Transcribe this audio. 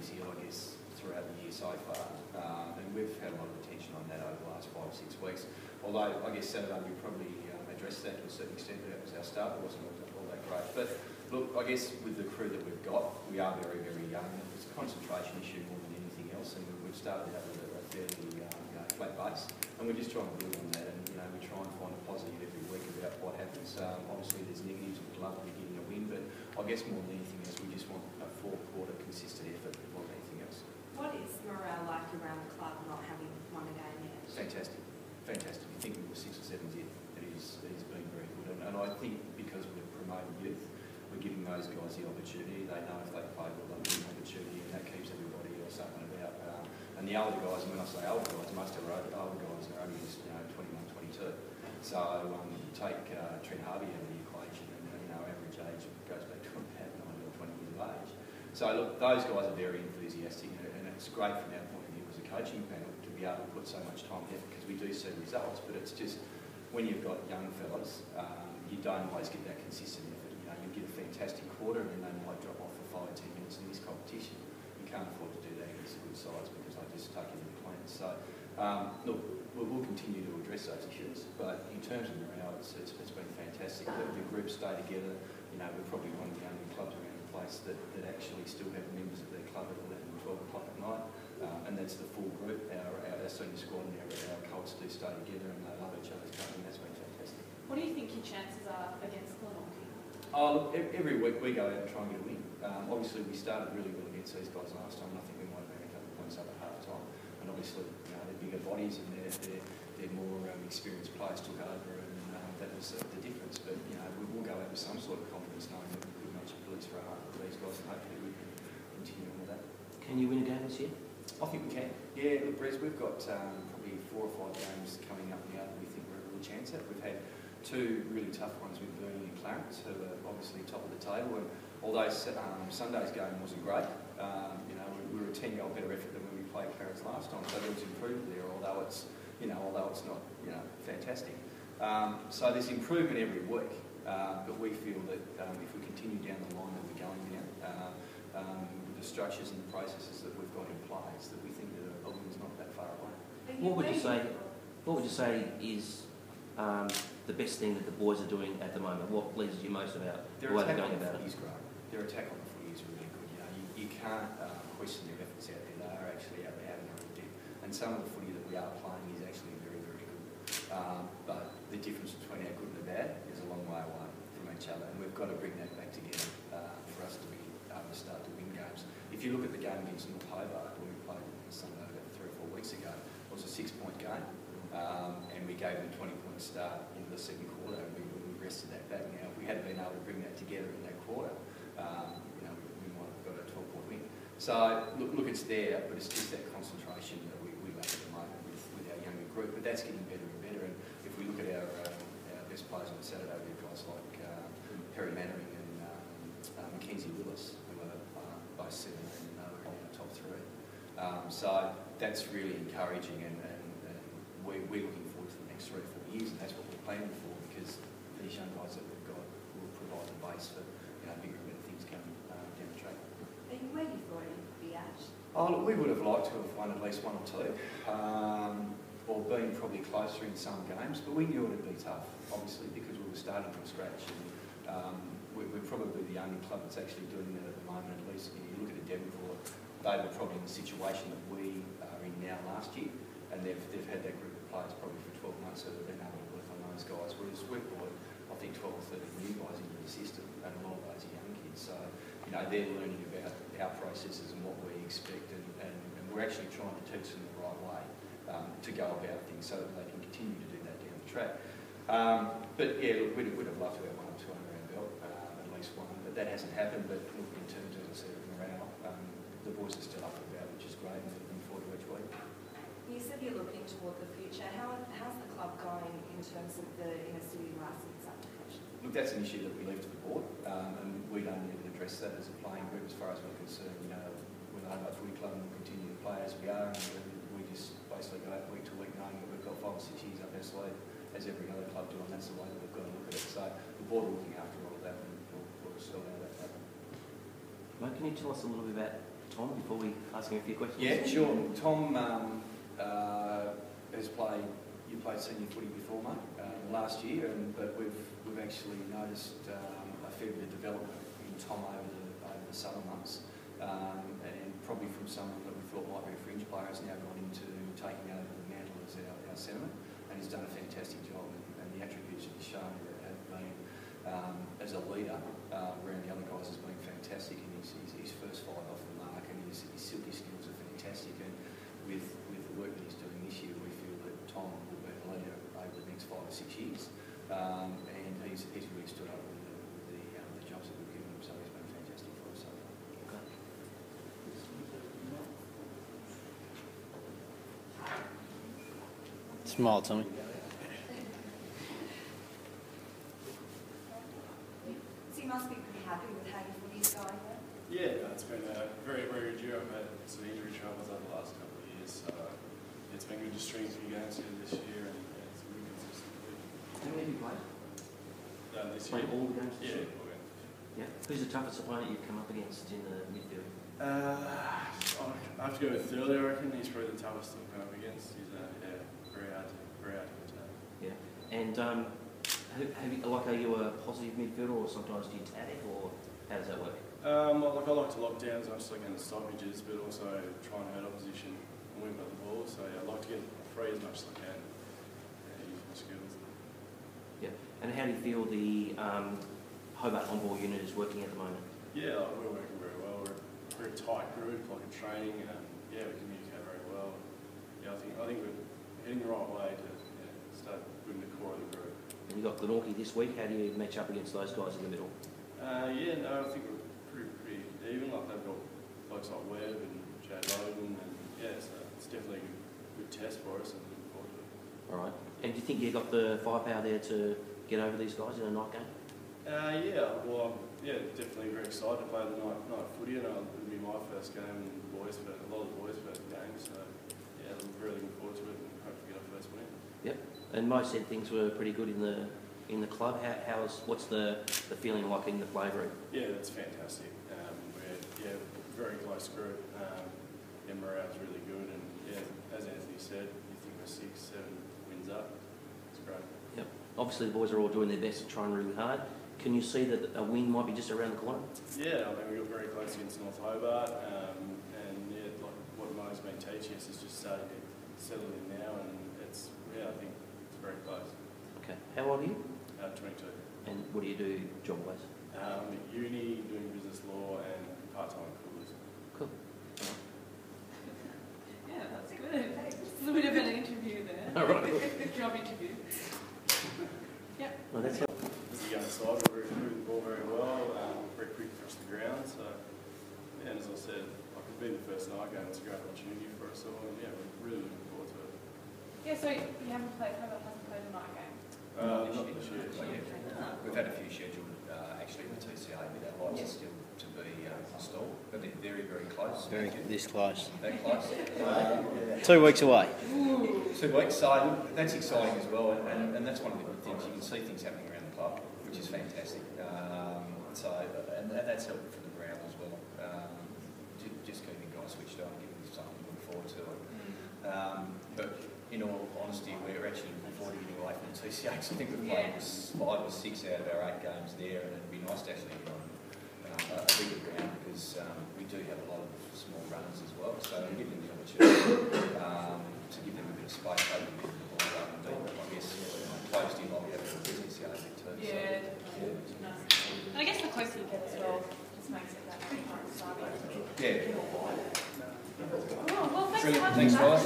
this year, I guess, throughout the year so far. And we've had a lot of attention on that over the last 5 or 6 weeks. Although, I guess Saturday we probably addressed that to a certain extent, but that was our start. It wasn't all that great. But look, I guess with the crew that we've got, we are very, very young. It's a concentration issue more than anything else, and we've started out with a fairly flat base, and we're just trying to build on that. And we try and find a positive every week about what happens. Obviously, there's negatives. We'd love to be getting a win, but I guess more than anything else, we just want a 4-quarter consistent effort more than anything else. What is morale like around the club not having won a game yet? Fantastic. Fantastic. You think we were 6 or 7 in. It has been very good. And I think because we're promoting youth, we're giving those guys the opportunity. They know if they play well, they'll get an opportunity, and that keeps everybody else up and about. And the older guys, and when I say older guys, most of our older guys are only just 21, 22. So take Trent Harvey out of the equation, and our average age goes back to about 19 or 20 years of age. So look, those guys are very enthusiastic, and it's great from our point of view as a coaching panel to be able to put so much time in, because we do see results, but it's just when you've got young fellas, you don't always get that consistent effort. You get a fantastic quarter, and then they might drop off for 5 or 10 minutes in this competition. You can't afford to do that against the good sides because they just take it in the plans. So look, we'll continue to address those issues, but in terms of morale, it's been fantastic. The group stay together. We're probably one of the only clubs around the place that actually still have members of their club at 11 and 12 o'clock at night, and that's the full group. Our senior squad and our Colts do stay together, and they love each other's company. That's been fantastic. What do you think your chances are against Glenorchy? Look, every week we go out and try and get a win. Obviously, we started really well against these guys last time. I think we might have been a couple of points up at half time, and obviously they're bigger bodies and they're more experienced players took over, and that was the difference. But we will go out with some sort of confidence, knowing that we could match police for these guys, and hopefully we can continue on with that. Can you win a game this year? I think we can. Yeah, look, Brez, we've got probably 4 or 5 games coming up now that we think we're a real chance at. We've had 2 really tough ones with Burnley and Clarence, who are obviously top of the table. And although Sunday's game wasn't great, we were a 10-goal better effort than when we played Clarence last time. So there was improvement there, although it's not fantastic. So there's improvement every week, but we feel that if we continue down the line that we're going down, with the structures and the processes that we've got in place, that we think that a win's not that far away. What would you say is the best thing that the boys are doing at the moment? What pleases you most about the way they're going about it? Their attack on the footy is really good. You can't question their efforts out there. They are actually out there having a real dip. And some of the footy that we are playing is actually very, very good. But the difference between our good and the bad is a long way away from each other. And we've got to bring that back together for us to be able to start to win games. If you look at the game against North Hobart, when we played Sunday about 3 or 4 weeks ago, it was a 6-point game. And we gave them a 20-point start into the second quarter, and we rested that back. Now, if we hadn't been able to bring that together in that quarter, we might have got a 12-point win. So, look, it's there, but it's just that concentration that we lack at the moment with our younger group. But that's getting better and better. And if we look at our best players on Saturday, we have guys like Perry Mannering and Mackenzie Willis, who are both 17 and over in our top 3. So that's really encouraging, and we're looking forward to the next 3 or 4 years, and that's what we're planning for, because these young guys that we've got will provide the base for bigger and better things coming down the track. Are you where you thought it would be at? Look, we would have liked to have won at least 1 or 2, or been probably closer in some games, but we knew it would be tough, obviously, because we were starting from scratch. And we're probably the only club that's actually doing that at the moment. At least if you look at the Devonport, they were probably in the situation that we are in now last year, and they've had that group of players probably for 12 months, so they've been able to work on those guys, whereas we've brought, I think, 12 or 13 new guys into the system, and a lot of those are young kids. So, they're learning about our processes and what we expect, and we're actually trying to teach them the right way to go about things so that they can continue to do that down the track. But yeah, look, we'd have loved to have 1 or 2 under our belt, at least 1, but that hasn't happened. But look, in terms of, as I said, morale, the boys are still up and about, which is great, and looking forward to each week. You said you're looking toward the future. How's the club going in terms of the inner city licence application? Look, that's an issue that we leave to the board, and we don't even address that as a playing group as far as we're concerned. We're the Hobart Footy Club, and we'll continue to play as we are, and we just basically go week to week knowing that we've got 5 or 6 years up our sleeve, as every other club do, and that's the way that we've got to look at it. So the board are looking after all of that, and we'll sort out that. Mate, can you tell us a little bit about Tom before we ask him a few questions? Yeah, sure. Tom has played. You played senior footy before, mate, last year, but we've actually noticed a fair bit of development in Tom over the summer months, and probably from someone that we thought might be a fringe player has now gone into taking over the mantle as our centre, and he's done a fantastic job. And the attributes that he's shown have been as a leader around the other guys has been fantastic, and his first fight off the mark, and his silky skills are fantastic. And with the work that he's doing this year, we feel that Tom will be a leader over the next 5 or 6 years, and he's really stood up with the jobs that we've given him, so he's been fantastic for us so far. Okay. Smile, Tommy. So you must be pretty happy with how your footy's going then? Yeah, it's been a very, very good year. I've had some injury troubles over the last couple of years, so it's been good to string a few games here this year, and it's been consistent. How many have you played? This Played year? all the games this Yeah, year? all games. Yeah. Who's the toughest opponent you've come up against in the midfield? I have to go with Thurley, I reckon. He's probably the toughest I've come up against. He's very hard to attack. Yeah. And are you a positive midfielder, or sometimes do you tag, or how does that work? I like to lock downs, I just like in the stoppages, but also try and hurt opposition and win by the ball. So yeah, I like to get free as much as I can and use my skills. Yeah. And how do you feel the Hobart on-ball unit is working at the moment? Yeah, we're working very well. We're a very tight group, like in training, and yeah, we communicate very well. Yeah, I think we're heading the right way to start building the core of the group. And you've got Glenorchy this week. How do you match up against those guys in the middle? I think we're pretty even. Like they've got blokes like Webb and Jade Logan, and yeah, so it's definitely a good test for us, and looking forward to it. All right. And do you think you got the firepower there to get over these guys in a night game? Definitely very excited to play the night footy. And it'll be my first game, and a lot of the boys' first game. So yeah, I'm really looking forward to it, and hope to get our first win. Yep. And Mo said things were pretty good in the club. What's the feeling like in the play group? Yeah, that's fantastic. We're very close group. And morale's really good. And yeah, as Anthony said, you think we're 6, 7 wins up. It's great. Yep. Obviously, the boys are all doing their best to try and really hard. Can you see that a win might be just around the corner? Yeah, I mean, we got very close against North Hobart, and yeah, like what Mo's been teaching us is just starting to settle in now, and I think it's very close. Okay. How old are you? 22. And what do you do job-wise? Uni, doing business law, and part-time at Coolers. Cool. Yeah, that's good. It's a bit of an interview there. All right. Job interview. Yep. Well, that's helpful. As a young side, we're moving the ball very well, very quick across the ground. So, yeah, and as I said, like it's been the first night game, it's a great opportunity for us all, and yeah, we're really looking forward to it. Yeah, so you haven't played, Hobart hasn't played a night game? Not this year. We've had a few scheduled actually in the TCA, but our lights are still to be installed, but they're very, very close. Very this close. That close. 2 weeks away. 2 weeks, so that's exciting as well, and that's one of the good things. You can see things happening around the club, which is fantastic. And that's helpful for the ground as well. Just keeping guys switched on, giving them something to look forward to. But in all honesty, we're actually looking forward to getting away from the TCA. I think we've played 5 or 6 out of our 8 games there, and it'd be nice to actually get on a bigger ground because we do have a lot of small runners as well. So we give them the opportunity to give them a bit of space over the middle of the ball rather than being, I guess, closed in like we have with the TCA too. Yeah. And I guess the closer you get as well, just makes it that much more exciting. Yeah. Oh, well, thanks Brilliant. so much. Thanks, guys.